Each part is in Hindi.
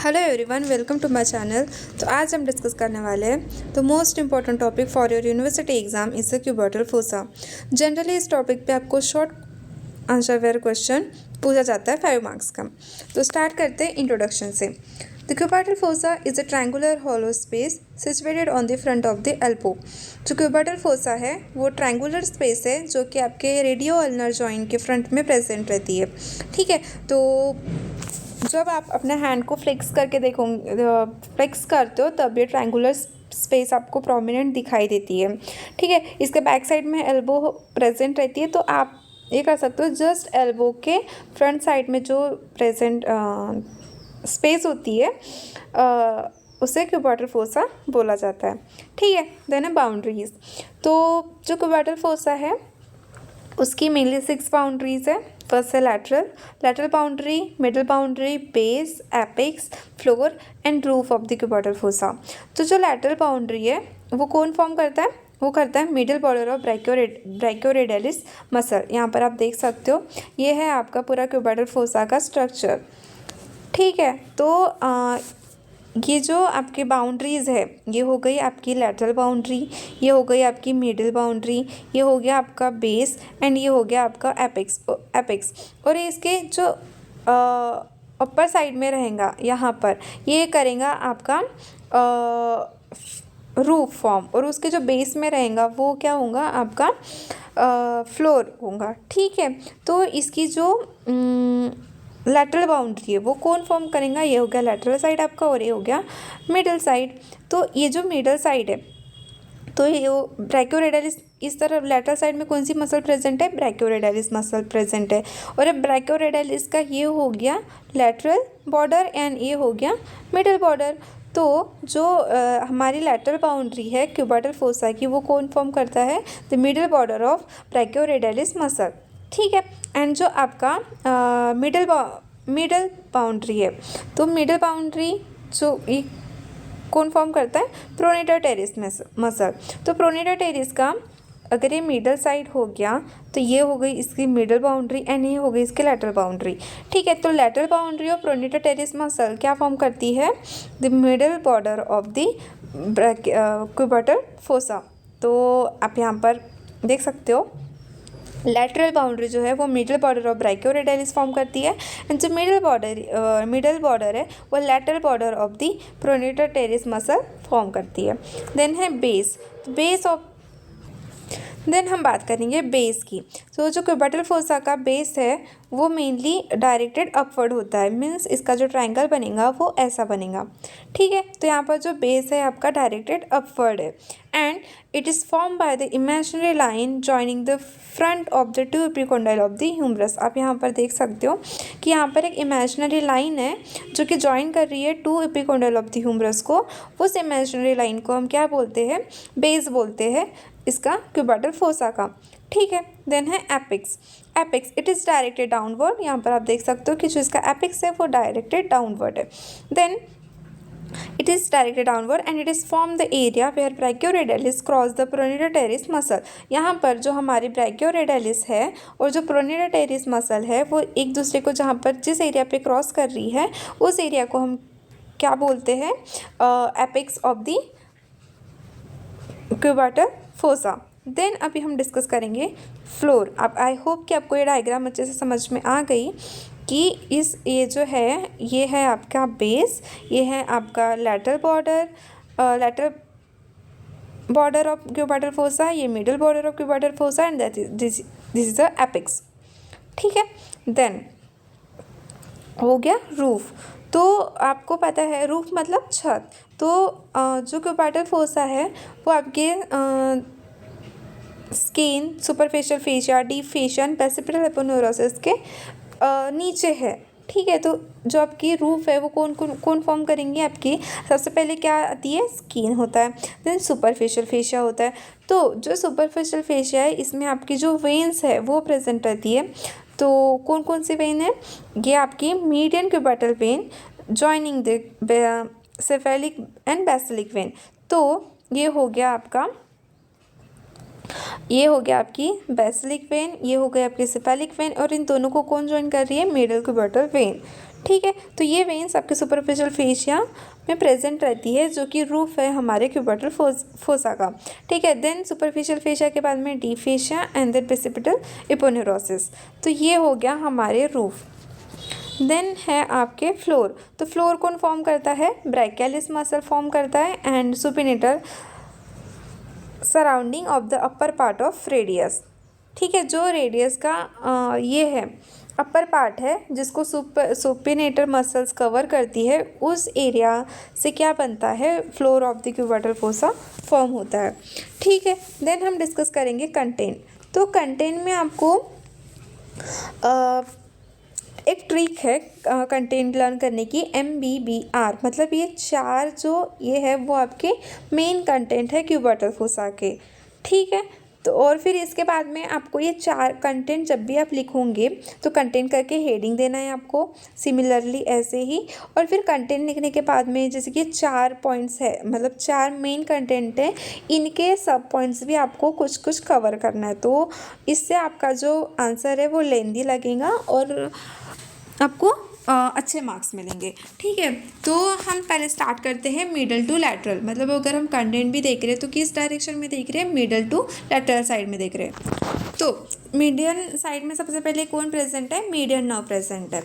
Hello everyone, welcome to my channel. तो आज हम डिस्कस करने वाले हैं तो most important topic for your university exam is the cubital fossa. Generally इस टॉपिक पे आपको शॉर्ट आंसर वेयर क्वेश्चन पूछा जाता है 5 मार्क्स का। तो स्टार्ट करते हैं इंट्रोडक्शन से। The cubital fossa is a triangular hollow space situated on the front of the elbow. जो क्यूबिटल फोसा है वो ट्रायंगुलर स्पेस है जो कि आपके रेडियो अल्नर जॉइंट के फ्रंट में प्रेजेंट रहती है। ठीक है, तो जब आप अपने हैंड को फ्लेक्स करके देखोगे, फ्लेक्स करते हो, तब ये ट्रायंगुलर स्पेस आपको प्रोमिनेंट दिखाई देती है। ठीक है, इसके बैक साइड में एल्बो प्रेजेंट रहती है, तो आप ये कर सकते हो जस्ट एल्बो के फ्रंट साइड में जो प्रेजेंट स्पेस होती है उसे क्यूबिटल फोसा बोला जाता है। ठीक है, देन है बाउंड्रीज। तो जो क्यूबिटल फोसा है उसकी मेनली 6 बाउंड्रीज है। फर्स्ट है lateral boundary, middle boundary, base, apex, floor and roof of the cubital fossa. तो जो लैटरल बाउंड्री है वो कौन फॉर्म करता है? वो करता है middle border of brachioradialis muscle. यहाँ पर आप देख सकते हो, ये है आपका पूरा क्यूबिटल फोसा का स्ट्रक्चर। ठीक है, तो ये जो आपकी बाउंड्रीज़ है, ये हो गई आपकी लैटरल बाउंड्री, ये हो गई आपकी मिडिल बाउंड्री, ये हो गया आपका बेस एंड ये हो गया आपका एपेक्स। और इसके जो अपर साइड में रहेगा यहाँ पर, ये करेगा आपका रूफ फॉर्म, और उसके जो बेस में रहेगा वो क्या होगा आपका फ्लोर होगा। ठीक है, तो इसकी जो लैटरल बाउंड्री है वो कौन फॉर्म करेगा? ये हो गया लैटरल साइड आपका, और ये हो गया मिडल साइड। तो ये जो मिडल साइड है, तो ये ब्रैकियोरेडियलिस, इस तरफ लैटरल साइड में कौन सी मसल प्रेजेंट है? ब्रैकियोरेडियलिस मसल प्रेजेंट है। और अब ब्रैकियोरेडियलिस का ये हो गया लैटरल बॉर्डर एंड ये हो गया मिडल बॉर्डर। तो जो हमारी लैटरल बाउंड्री है क्यूबिटल फोसा की, वो कौन फॉर्म करता है? The middle border of brachioradialis muscle. ठीक है, एंड जो आपका मिडल बाउंड्री है, तो मिडल बाउंड्री जो ये कौन फॉर्म करता है? Pronator teres muscle. तो प्रोनेटर टेरिस का अगर ये मिडल साइड हो गया तो ये हो गई इसकी मिडल बाउंड्री एंड ये हो गई इसकी लैटरल बाउंड्री। ठीक है, तो lateral boundary of pronator teres muscle क्या फॉर्म करती है? The middle border of the cubital fossa. तो आप यहाँ पर देख सकते हो, लैटरल बाउंड्री जो है वो मिडल बॉर्डर ऑफ ब्रैकियोरेडियलिस फॉर्म करती है, एंड जो मिडल बॉर्डर है वो lateral border of the pronator teres muscle form करती है। देन है देन हम बात करेंगे बेस की। तो जो क्यूबिटल फोसा का बेस है वो मेनली डायरेक्टेड अपवर्ड होता है, मीन्स इसका जो ट्रायंगल बनेगा वो ऐसा बनेगा। ठीक है, तो यहाँ पर जो बेस है आपका डायरेक्टेड अपवर्ड है, and it is form by the imaginary line joining the front of the 2 epicondyle of the humerus. आप यहाँ पर देख सकते हो कि यहाँ पर एक इमेजिनरी लाइन है जो कि जॉइन कर रही है 2 एपिकोंडाइल ऑफ द ह्यूमरस को। उस इमेजिनरी लाइन को हम क्या बोलते हैं? बेस बोलते हैं इसका क्यूबिटल फोसा का। ठीक है, देन है apex it is directed downward. यहाँ पर आप देख सकते हो कि जो इसका एपेक्स है वो डायरेक्टेड डाउनवर्ड है। Then it is directed downward and it is from the area where brachioradialis cross the pronator teres muscle। यहाँ पर जो हमारी brachioradialis है और जो pronator teres muscle है वो एक दूसरे को जहाँ पर जिस एरिया पे क्रॉस कर रही है उस एरिया को हम क्या बोलते हैं? Apex of the cubital fossa. Then अभी हम डिस्कस करेंगे फ्लोर। अब आई होप कि आपको ये डायग्राम अच्छे से समझ में आ गई कि ये जो है ये है आपका बेस, ये है आपका lateral border of cubital fossa, ये middle border of cubital fossa and this is the apex. ठीक है, देन हो गया रूफ। तो आपको पता है रूफ मतलब छत। तो जो क्यूबिटल फोसा है वो आपके skin, superficial fascia, deep fascia and bicipital aponeurosis के नीचे है। ठीक है, तो जो आपकी रूफ है वो कौन फॉर्म करेंगे? आपकी सबसे पहले क्या आती है? स्किन होता है, देन सुपरफिशियल फेशिया होता है। तो जो सुपरफिशियल फेशिया है इसमें आपकी जो वेन्स है वो प्रेजेंट रहती है। तो कौन सी वेन है? ये आपकी median cubital when joining the cephalic and basilic vein. तो ये हो गया आपकी बेसिलिक वेन, ये हो गया आपकी सेफेलिक वेन, और इन दोनों को कौन ज्वाइन कर रही है? Middle cubital when. ठीक है। तो ये वेन्स आपके सुपरफिशियल फेशिया में प्रेजेंट रहती है, जो कि रूफ है हमारे क्यूबिटल फोसा का। ठीक है। देन सुपरफिशियल फेशिया के बाद में deep fascia and then bicipital aponeurosis. तो ये हो गया हमारे रूफ। देन है आपके फ्लोर। तो फ्लोर कौन फॉर्म करता है? ब्रैकियलिस मसल फॉर्म करता है and supinator surrounding of the upper part of radius. ठीक है। जो रेडियस का ये है अपर पार्ट है, जिसको सुपिनेटर मसल्स कवर करती है, उस एरिया से क्या बनता है? Floor of the cubital fossa form होता है। ठीक है। देन हम डिस्कस करेंगे कंटेंट। तो कंटेंट में आपको एक ट्रिक है कंटेंट लर्न करने की, MBBR। मतलब ये 4 जो ये है वो आपके मेन कंटेंट है क्यूबिटल फोसा के। ठीक है। तो और फिर इसके बाद में आपको ये 4 कंटेंट जब भी आप लिखोगे तो कंटेंट करके हेडिंग देना है आपको, सिमिलरली ऐसे ही। और फिर कंटेंट लिखने के बाद में जैसे कि 4 पॉइंट्स है, मतलब 4 मेन कंटेंट है, इनके सब पॉइंट्स भी आपको कुछ कुछ कवर करना है। तो इससे आपका जो आंसर है वो लेंदी लगेगा और आपको अच्छे मार्क्स मिलेंगे। ठीक है। तो हम पहले स्टार्ट करते हैं मिडल टू लैटरल। मतलब अगर हम कंटेंट भी देख रहे हैं तो किस डायरेक्शन में देख रहे हैं? मिडल टू लैटरल साइड में देख रहे हैं। तो मीडियन साइड में सबसे पहले कौन प्रेजेंट है? मीडियन नर्व प्रेजेंट है।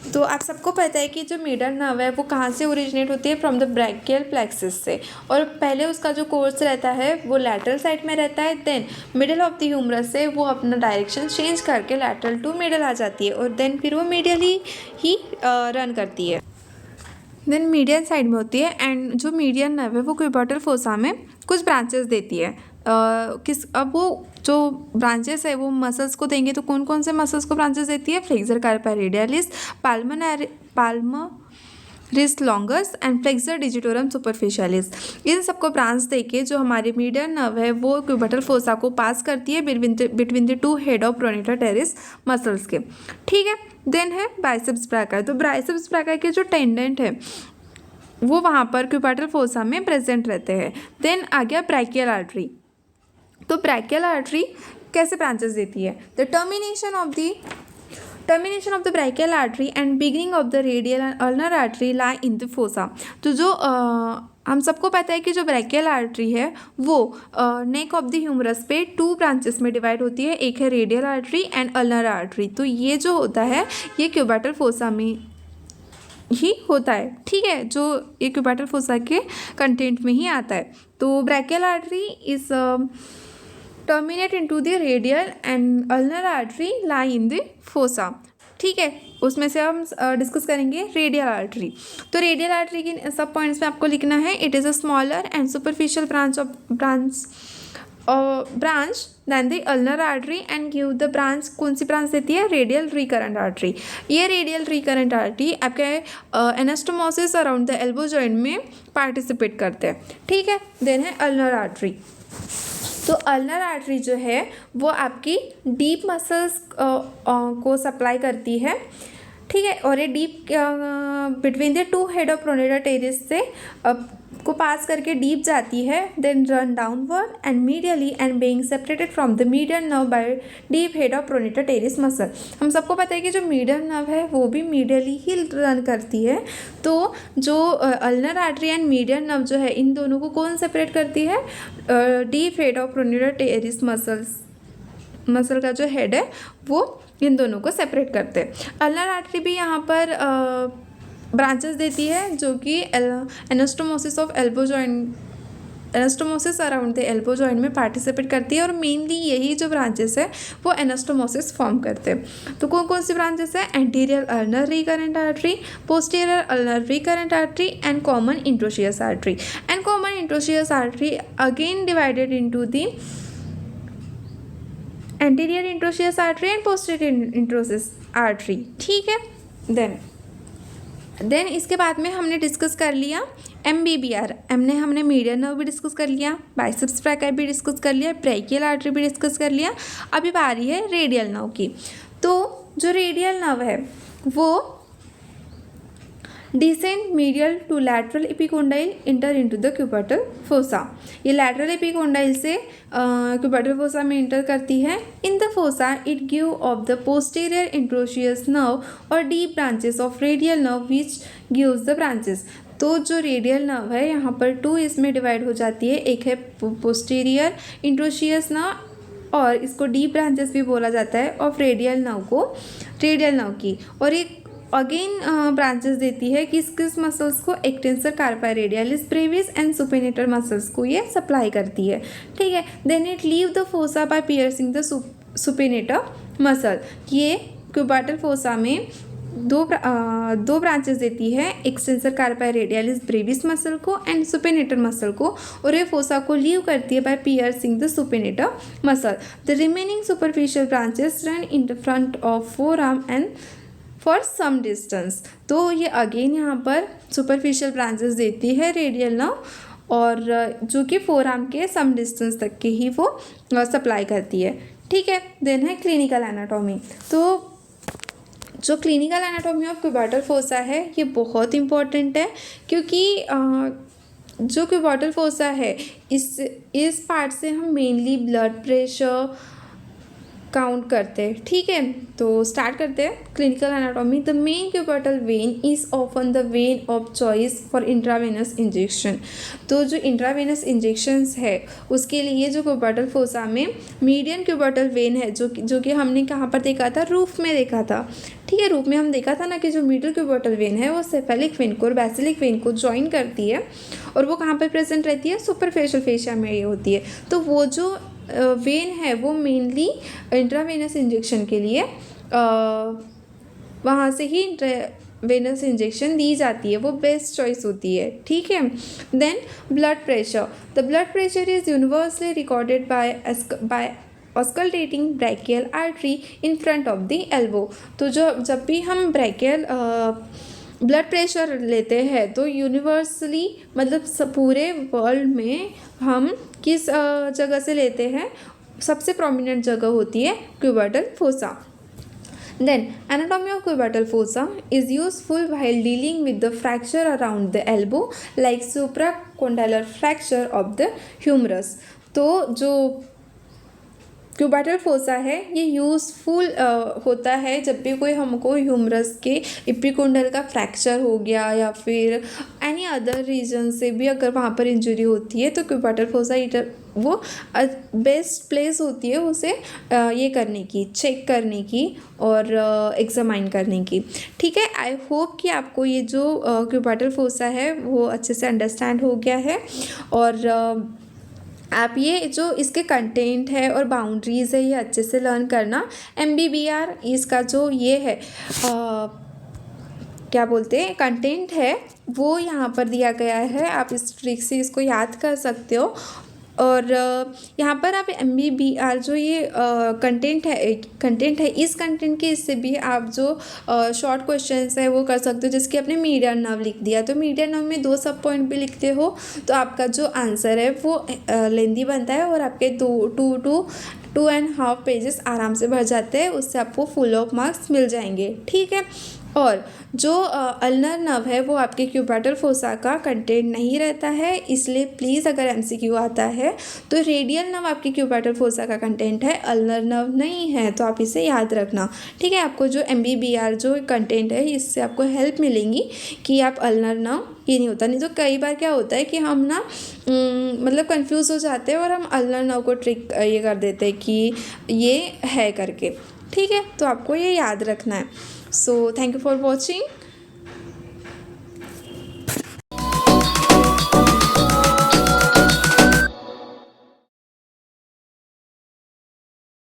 तो आप सबको पता है कि जो मीडियन नर्व है वो कहाँ से ओरिजिनेट होती है? फ्रॉम द ब्रैकियल प्लेक्सिस से। और पहले उसका जो कोर्स रहता है वो लैटरल साइड में रहता है। Then middle of the humerus से वो अपना डायरेक्शन चेंज करके लैटरल टू मिडल आ जाती है और देन फिर वो मिडियली ही रन करती है। देन मीडियन साइड में होती है एंड जो मीडियन नर्व है वो क्यूबिटल फोसा में कुछ ब्रांचेस देती है। अब वो जो ब्रांचेस है वो मसल्स को देंगे तो कौन कौन से मसल्स को ब्रांचेस देती है? Flexor carpi radialis, palmaris longus and flexor digitorum superficialis. इन सबको ब्रांच देके जो हमारी मीडियन नर्व है वो क्यूबिटल फोसा को पास करती है between the 2 head of pronator terrace muscles के। ठीक है। देन है बाइसेप्स ब्रैका। तो बाइसेप्स ब्रैका के जो टेंडेंट है वो वहाँ पर क्यूबिटल फोसा में प्रेजेंट रहते हैं। देन आ गया ब्रैकियल आर्टरी। तो ब्रैकियल आर्टरी कैसे ब्रांचेस देती है? The termination of the brachial artery and beginning of the radial and ulnar artery lie in the fossa. तो जो हम सबको पता है कि जो ब्रैकियल आर्टरी है वो नेक ऑफ द ह्यूमरस पे 2 ब्रांचेस में डिवाइड होती है। एक है radial artery and ulnar artery. तो ये जो होता है ये क्यूबिटल फोसा में ही होता है। ठीक है। जो ये क्यूबिटल फोसा के कंटेंट में ही आता है। तो brachial artery is terminate into the radial and ulnar artery lie in the fossa. ठीक है। उसमें से हम डिस्कस करेंगे रेडियल आर्टरी। तो रेडियल आर्टरी की सब पॉइंट्स में आपको लिखना है, it is a smaller and superficial branch than the ulnar artery and give the branch. कौन सी ब्रांच देती है? Radial recurrent artery. ये रेडियल रिकरेंट आर्टरी आपके anastomosis around the elbow joint में पार्टिसिपेट करते हैं। ठीक है। देन है अल्नर आर्टरी। तो अल्नर आर्टरी जो है वो आपकी डीप मसल्स को सप्लाई करती है। ठीक है। और ये deep between the 2 head of pronator teres से को पास करके डीप जाती है, then run downward and medially and being separated from the median nerve by deep head of pronator teres muscle. हम सबको पता है कि जो मीडियन नर्व है वो भी मीडियली ही रन करती है। तो जो ulnar artery and median nerve जो है इन दोनों को कौन सेपरेट करती है? Deep head of pronator teres muscle का जो हेड है वो इन दोनों को सेपरेट करते हैं। अल्नर आर्टरी भी यहाँ पर ब्रांचेस देती है जो कि anastomosis of elbow joint, anastomosis around the elbow joint में पार्टिसिपेट करती है और मेनली यही जो ब्रांचेस है वो एनास्टोमोसिस फॉर्म करते हैं। तो कौन कौन सी ब्रांचेस है? Anterior ulnar recurrent artery, posterior ulnar recurrent artery and common interosseous artery. And common interosseous artery again divided into the anterior interosseous artery and posterior interosseous artery. ठीक है। देन इसके बाद में हमने डिस्कस कर लिया MBBR। हमने मीडियन नर्व भी डिस्कस कर लिया, बाइसेप्स ब्रैका भी डिस्कस कर लिया, ब्रैकियल आर्टरी भी डिस्कस कर लिया। अभी बारी है रेडियल नर्व की। तो जो रेडियल नर्व है वो descent medial to lateral epicondyle enter into the cubital fossa. ये लैटरल एपिकोंडाइल से क्यूबर्टल फोसा में इंटर करती है। In the fossa it give off the posterior interosseous nerve और deep branches of radial nerve which gives the branches. तो जो रेडियल नर्व है यहाँ पर 2 इसमें डिवाइड हो जाती है, एक है पोस्टीरियर इंट्रोशियस नर्व और इसको डीप ब्रांचेस भी बोला जाता है, ऑफ रेडियल नर्व की, और एक अगेन ब्रांचेस देती है किस किस मसल्स को, extensor carpi radialis brevis and supinator muscles को ये सप्लाई करती है। ठीक है, then it leave the fossa by piercing the supinator muscle. ये क्यूबर्टल फोसा में दो ब्रांचेस देती है, extensor carpi radialis brevis muscle को एंड सुपेनेटर मसल को, और ये फोसा को लीव करती है by piercing the supinator muscle. The remaining superficial branches run in the front of forearm and for some distance. तो ये अगेन यहाँ पर सुपरफिशियल ब्रांचेस देती है रेडियल नर्व, और जो कि फोर आर्म के सम डिस्टेंस तक के ही वो सप्लाई करती है। ठीक है, देन है क्लिनिकल एनाटॉमी। तो जो क्लिनिकल एनाटॉमी ऑफ क्यूबर्टल फोसा है ये बहुत इंपॉर्टेंट है, क्योंकि जो क्यूबर्टल फोसा है इस पार्ट से हम मेनली ब्लड प्रेशर काउंट करते हैं। ठीक है, तो स्टार्ट करते हैं clinical anatomy. The main cubital vein is often the vein of choice for intravenous injection. तो जो इंट्रावेनस इंजेक्शंस है उसके लिए जो क्यूबर्टल फोसा में मीडियन क्यूबर्टल वेन है, जो कि हमने कहाँ पर देखा था, रूफ में देखा था। ठीक है, रूफ में हम देखा था ना कि जो मिडिल क्यूबर्टल वेन है वो सेफेलिक वेन को और बेसिलिक वेन को ज्वाइन करती है, और वो कहाँ पर प्रेजेंट रहती है, सुपरफिशियल फेशिया में ये होती है। तो वो जो वेन है वो मेनली इंट्रावेनस इंजेक्शन के लिए वहाँ से ही इंट्रावेनस इंजेक्शन दी जाती है, वो बेस्ट चॉइस होती है। ठीक है, then blood pressure. The blood pressure is universally recorded by auscultating brachial artery in front of the elbow. तो जब भी हम ब्रैकियल ब्लड प्रेशर लेते हैं तो यूनिवर्सली मतलब पूरे वर्ल्ड में हम किस जगह से लेते हैं, सबसे प्रोमिनेंट जगह होती है क्यूबर्टल fossa. Then anatomy of cubital fossa is useful while dealing with the fracture around the elbow like supracondylar fracture of the humerus। तो जो क्यूबर्टल फोसा है ये यूज़फुल होता है जब भी कोई हमको ह्यूमरस के एपिकोंडल का फ्रैक्चर हो गया या फिर एनी अदर रीजन से भी अगर वहाँ पर इंजरी होती है, तो क्यूबर्टल फोसा वो बेस्ट प्लेस होती है उसे ये करने की, चेक करने की और एग्जामाइन करने की। ठीक है, आई होप कि आपको ये जो क्यूबर्टल फोसा है वो अच्छे से अंडरस्टैंड हो गया है, और आप ये जो इसके कंटेंट है और बाउंड्रीज़ है ये अच्छे से लर्न करना। MBBR इसका जो ये है क्या बोलते हैं कंटेंट है वो यहाँ पर दिया गया है, आप इस ट्रिक से इसको याद कर सकते हो। और यहाँ पर आप MBBR जो ये कंटेंट है इस कंटेंट के इससे भी आप जो शॉर्ट क्वेश्चंस है वो कर सकते हो, जिसके आपने मीडियन नर्व लिख दिया तो मीडियन नर्व में 2 सब पॉइंट भी लिखते हो तो आपका जो आंसर है वो लेंदी बनता है और आपके 2.5 पेजेस आराम से भर जाते हैं, उससे आपको फुल ऑफ मार्क्स मिल जाएंगे। ठीक है, और जो अल्नर नर्व है वो आपके क्यूबर्टल फोसा का कंटेंट नहीं रहता है, इसलिए प्लीज़ अगर MCQ आता है तो रेडियल नर्व आपके क्यूबर्टल फोसा का कंटेंट है, अल्नर नर्व नहीं है, तो आप इसे याद रखना। ठीक है, आपको जो MBBR जो कंटेंट है इससे आपको हेल्प मिलेंगी कि आप अल्नर नर्व ये नहीं होता, नहीं तो कई बार क्या होता है कि हम ना मतलब कंफ्यूज हो जाते हैं और हम अल्नर नर्व को ट्रिक ये कर देते हैं कि ये है करके। ठीक है, तो आपको ये याद रखना है। So thank you for watching.